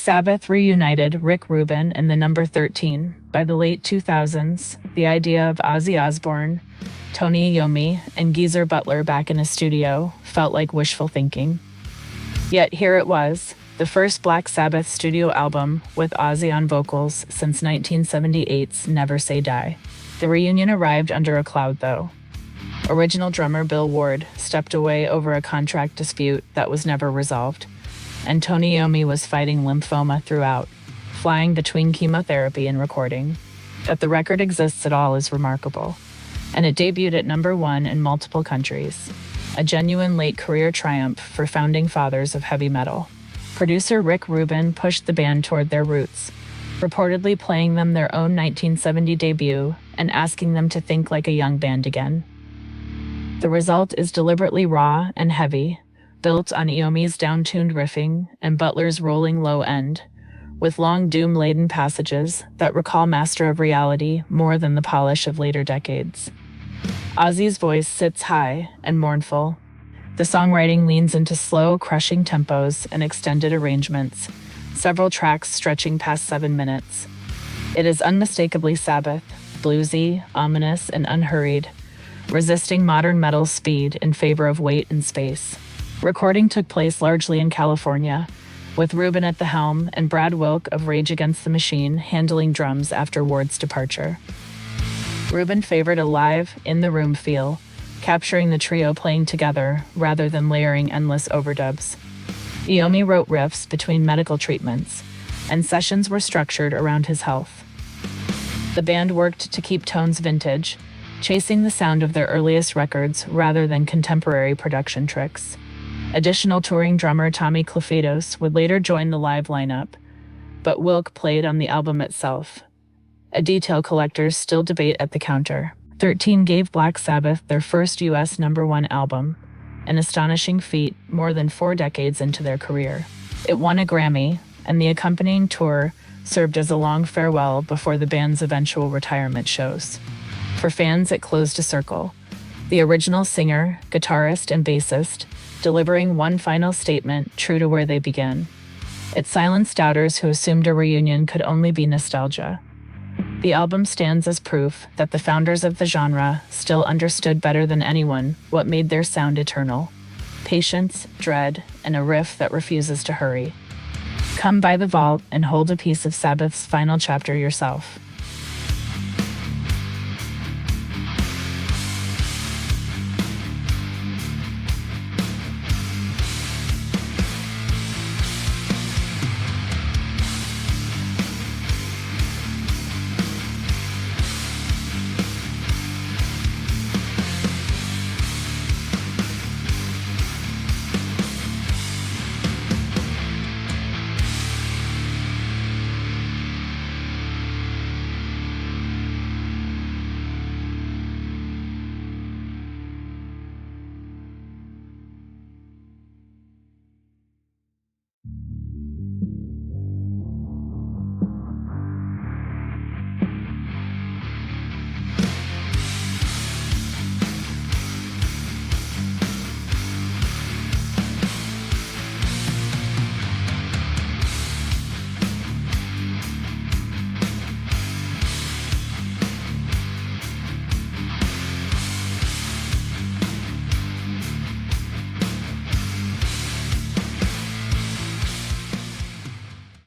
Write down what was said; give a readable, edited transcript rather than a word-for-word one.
Sabbath reunited Rick Rubin and the number 13. By the late 2000s, the idea of Ozzy Osbourne, Tony Iommi, and Geezer Butler back in a studio felt like wishful thinking. Yet here it was, the first Black Sabbath studio album with Ozzy on vocals since 1978's Never Say Die. The reunion arrived under a cloud, though. Original drummer Bill Ward stepped away over a contract dispute that was never resolved, and Tony Iommi was fighting lymphoma throughout, flying between chemotherapy and recording. That the record exists at all is remarkable, and it debuted at number 1 in multiple countries, a genuine late career triumph for founding fathers of heavy metal. Producer Rick Rubin pushed the band toward their roots, reportedly playing them their own 1970 debut and asking them to think like a young band again. The result is deliberately raw and heavy, built on Iommi's down-tuned riffing and Butler's rolling low end, with long doom-laden passages that recall Master of Reality more than the polish of later decades. Ozzy's voice sits high and mournful. The songwriting leans into slow, crushing tempos and extended arrangements, several tracks stretching past 7 minutes. It is unmistakably Sabbath, bluesy, ominous, and unhurried, resisting modern metal's speed in favor of weight and space. Recording took place largely in California, with Rubin at the helm and Brad Wilk of Rage Against the Machine handling drums after Ward's departure. Rubin favored a live, in-the-room feel, capturing the trio playing together rather than layering endless overdubs. Iommi wrote riffs between medical treatments, and sessions were structured around his health. The band worked to keep tones vintage, chasing the sound of their earliest records rather than contemporary production tricks. Additional touring drummer Tommy Clufetos would later join the live lineup, but Wilk played on the album itself, a detail collectors still debate at the counter. 13 gave Black Sabbath their first U.S. number 1 album, an astonishing feat more than 4 decades into their career. It won a Grammy, and the accompanying tour served as a long farewell before the band's eventual retirement shows. For fans, it closed a circle, the original singer, guitarist, and bassist delivering one final statement true to where they began. It silenced doubters who assumed a reunion could only be nostalgia. The album stands as proof that the founders of the genre still understood better than anyone what made their sound eternal: patience, dread, and a riff that refuses to hurry. Come by the vault and hold a piece of Sabbath's final chapter yourself.